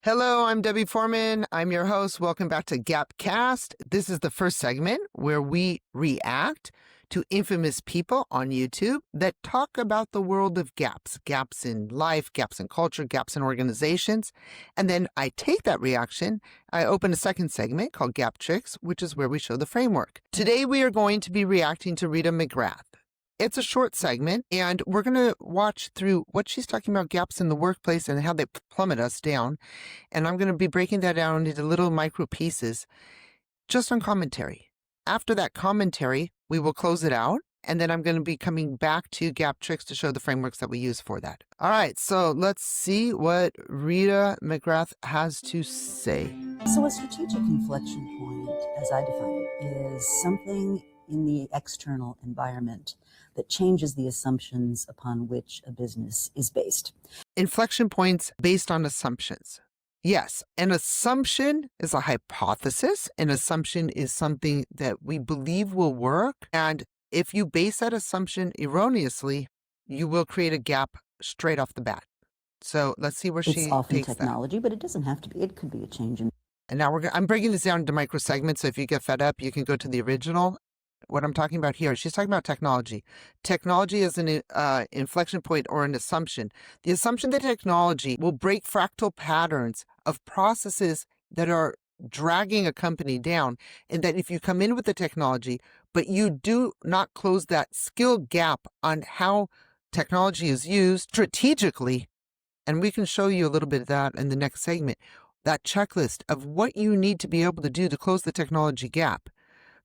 Hello, I'm Debbie Foreman. I'm your host. Welcome back to GAPCAST. This is the first segment where we react to infamous people on YouTube that talk about the world of gaps, gaps in life, gaps in culture, gaps in organizations. And then I take that reaction, I open a second segment called GAPTrax, which is where we show the framework. Today we are going to be reacting to Rita McGrath. It's a short segment, and we're going to watch through what she's talking about gaps in the workplace and how they plummet us down. And I'm going to be breaking that down into little micro pieces just on commentary. After that commentary, we will close it out. And then I'm going to be coming back to GAPTrax to show the frameworks that we use for that. All right, so let's see what Rita McGrath has to say. So a strategic inflection point, as I define it, is something in the external environment that changes the assumptions upon which a business is based. Inflection points based on assumptions. Yes, an assumption is a hypothesis. An assumption is something that we believe will work. And if you base that assumption erroneously, you will create a gap straight off the bat. So let's see where she takes that. It's often technology, but it doesn't have to be. It could be a change in. And now I'm breaking this down into micro segments. So if you get fed up, you can go to the original. What I'm talking about here, she's talking about technology. Technology is an inflection point or an assumption. The assumption that technology will break fractal patterns of processes that are dragging a company down, and that if you come in with the technology, but you do not close that skill gap on how technology is used strategically, and we can show you a little bit of that in the next segment, that checklist of what you need to be able to do to close the technology gap,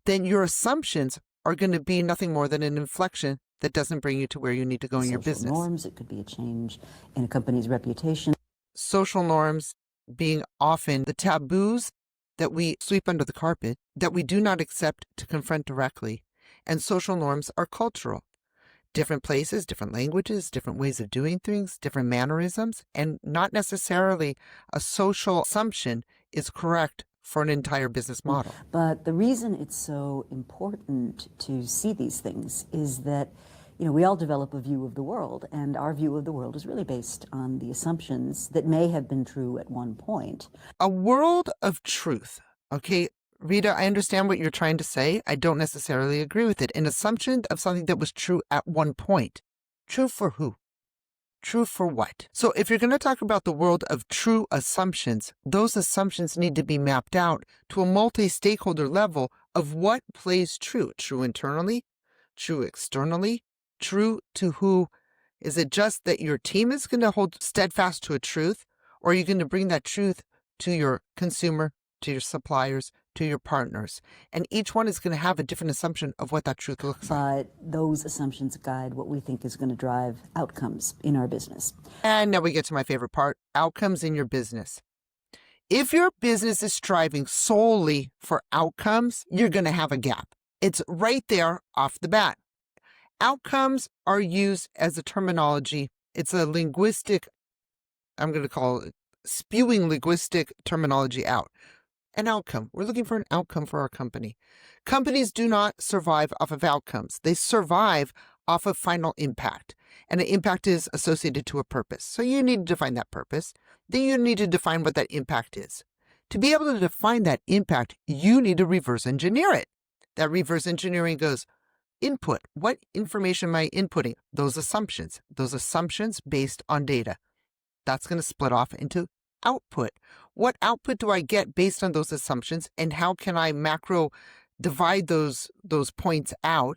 then your assumptions are going to be nothing more than an inflection that doesn't bring you to where you need to go in your business. Social norms, it could be a change in a company's reputation. Social norms being often the taboos that we sweep under the carpet, that we do not accept to confront directly. And social norms are cultural. Different places, different languages, different ways of doing things, different mannerisms, and not necessarily a social assumption is correct for an entire business model. But the reason it's so important to see these things is that, we all develop a view of the world, and our view of the world is really based on the assumptions that may have been true at one point. A world of truth. Okay, Rita, I understand what you're trying to say. I don't necessarily agree with it. An assumption of something that was true at one point. True for who? True for what? So if you're going to talk about the world of true assumptions, those assumptions need to be mapped out to a multi-stakeholder level of what plays true. True internally, true externally, true to who? Is it just that your team is going to hold steadfast to a truth, or are you going to bring that truth to your consumer, to your suppliers, to your partners? And each one is going to have a different assumption of what that truth looks like. But those assumptions guide what we think is going to drive outcomes in our business. And now we get to my favorite part, outcomes in your business. If your business is striving solely for outcomes, you're going to have a gap. It's right there off the bat. Outcomes are used as a terminology. It's a linguistic, I'm going to call it spewing linguistic terminology out. An outcome. We're looking for an outcome for our company. Companies do not survive off of outcomes. They survive off of final impact. And the impact is associated to a purpose. So you need to define that purpose. Then you need to define what that impact is. To be able to define that impact, you need to reverse engineer it. That reverse engineering goes, input. What information am I inputting? Those assumptions based on data. That's going to split off into output. What output do I get based on those assumptions, and how can I macro divide those points out?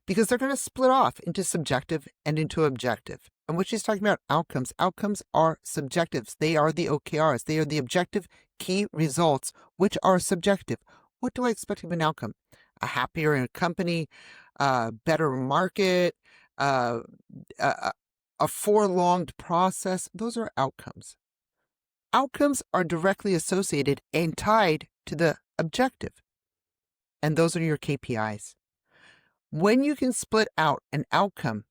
Because they're going to split off into subjective and into objective. And what she's talking about, outcomes are subjectives. They are the OKRs. They are the objective key results, which are subjective. What do I expect of an outcome? A happier company, a better market, a prolonged process. Those are outcomes. Outcomes are directly associated and tied to the objective. And those are your KPIs. When you can split out an outcome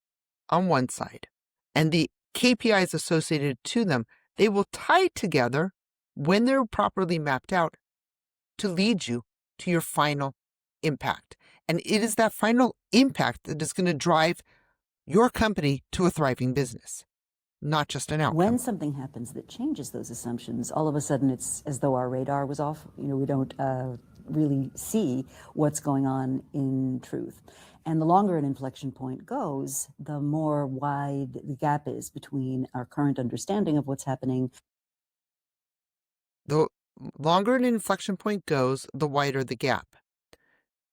on one side and the KPIs associated to them, they will tie together when they're properly mapped out to lead you to your final impact. And it is that final impact that is going to drive your company to a thriving business. not just an outcome. When something happens that changes those assumptions, all of a sudden it's as though our radar was off. We don't really see what's going on in truth. And the longer an inflection point goes, the more wide the gap is between our current understanding of what's happening. The longer an inflection point goes, the wider the gap.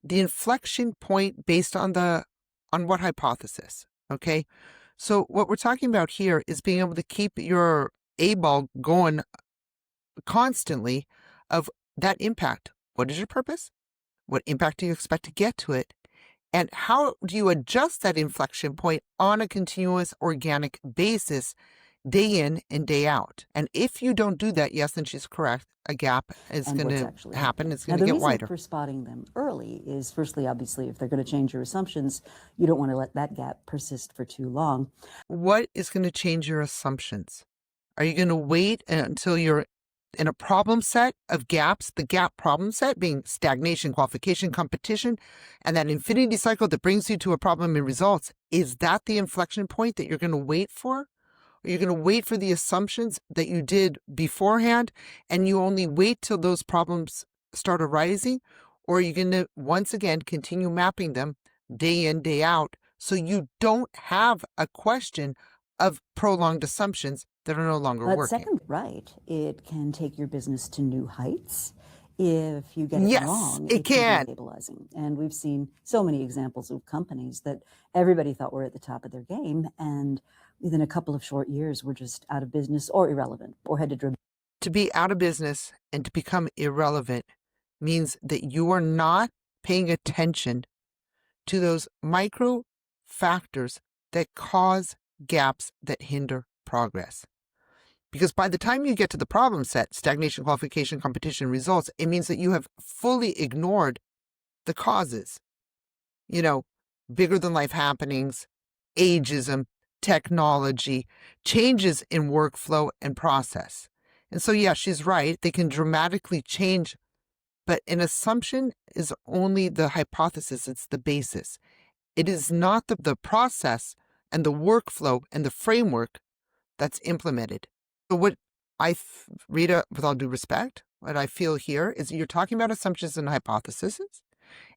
The inflection point based on what hypothesis, okay? So what we're talking about here is being able to keep your A-ball going constantly of that impact. What is your purpose? What impact do you expect to get to it? And how do you adjust that inflection point on a continuous organic basis day in and day out? And if you don't do that, yes, then she's correct. A gap is going to happen. It's going to get wider. The reason for spotting them early is, firstly, obviously, if they're going to change your assumptions, you don't want to let that gap persist for too long. What is going to change your assumptions? Are you going to wait until you're in a problem set of gaps, the gap problem set being stagnation, qualification, competition, and that infinity cycle that brings you to a problem in results? Is that the inflection point that you're going to wait for? Or you're going to wait for the assumptions that you did beforehand and you only wait till those problems start arising? Or are you going to once again continue mapping them day in, day out so you don't have a question of prolonged assumptions that are no longer working? Second, right. It can take your business to new heights if you get it wrong. It can. Be stabilizing. And we've seen so many examples of companies that everybody thought were at the top of their game, and within a couple of short years were just out of business or irrelevant or had to dribble. To be out of business and to become irrelevant means that you are not paying attention to those micro factors that cause gaps that hinder progress. Because by the time you get to the problem set, stagnation, qualification, competition, results, it means that you have fully ignored the causes. Bigger than life happenings, ageism, technology, changes in workflow and process. And so, yeah, she's right. They can dramatically change, but an assumption is only the hypothesis. It's the basis. It is not the process and the workflow and the framework that's implemented. So what Rita, with all due respect, what I feel here is you're talking about assumptions and hypotheses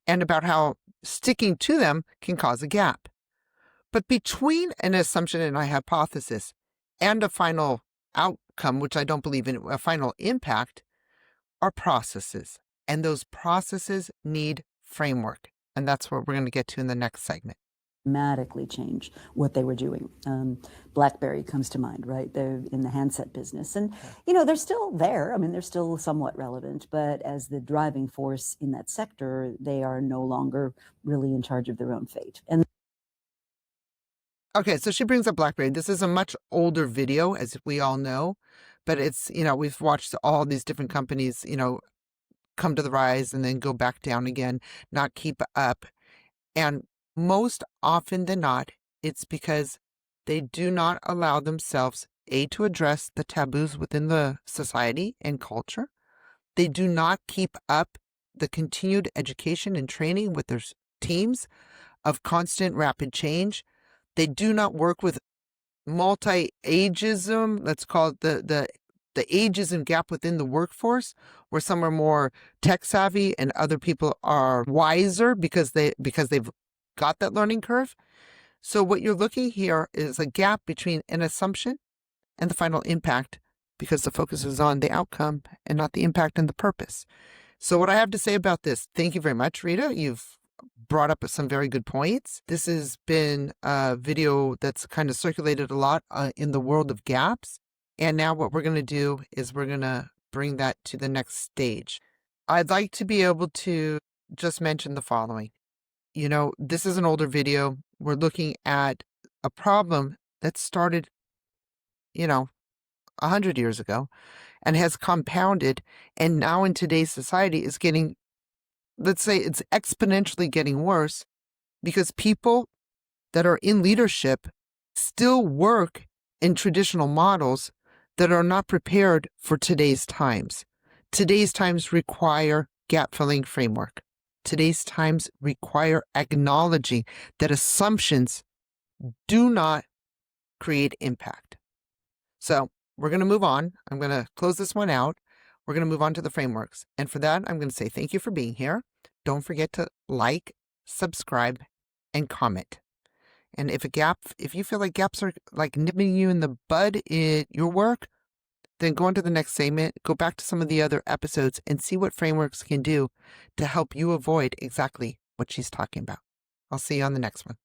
and about how sticking to them can cause a gap. But between an assumption and a hypothesis and a final outcome, which I don't believe in, a final impact, are processes. And those processes need framework. And that's what we're going to get to in the next segment. Dramatically change what they were doing. BlackBerry comes to mind, right? They're in the handset business. And, they're still there. I mean, they're still somewhat relevant. But as the driving force in that sector, they are no longer really in charge of their own fate. And okay, so she brings up BlackBerry. This is a much older video, as we all know. But it's, we've watched all these different companies, come to the rise and then go back down again, not keep up. And most often than not, it's because they do not allow themselves, to address the taboos within the society and culture. They do not keep up the continued education and training with their teams of constant rapid change. They do not work with multi-ageism, let's call it the ageism gap within the workforce, where some are more tech savvy and other people are wiser because they've got that learning curve. So what you're looking here is a gap between an assumption and the final impact, because the focus is on the outcome and not the impact and the purpose. So what I have to say about this, thank you very much, Rita. You've brought up some very good points. This has been a video that's kind of circulated a lot in the world of gaps. And now what we're going to do is we're going to bring that to the next stage. I'd like to be able to just mention the following. This is an older video. We're looking at a problem that started, 100 years ago and has compounded. And now in today's society is getting, let's say it's exponentially getting worse because people that are in leadership still work in traditional models that are not prepared for today's times. Today's times require gap-filling framework. Today's times require acknowledging that assumptions do not create impact. So we're going to move on. I'm going to close this one out. We're going to move on to the frameworks. And for that, I'm going to say thank you for being here. Don't forget to like, subscribe, and comment. And if you feel like gaps are like nipping you in the bud in your work, then go on to the next segment, go back to some of the other episodes and see what frameworks can do to help you avoid exactly what she's talking about. I'll see you on the next one.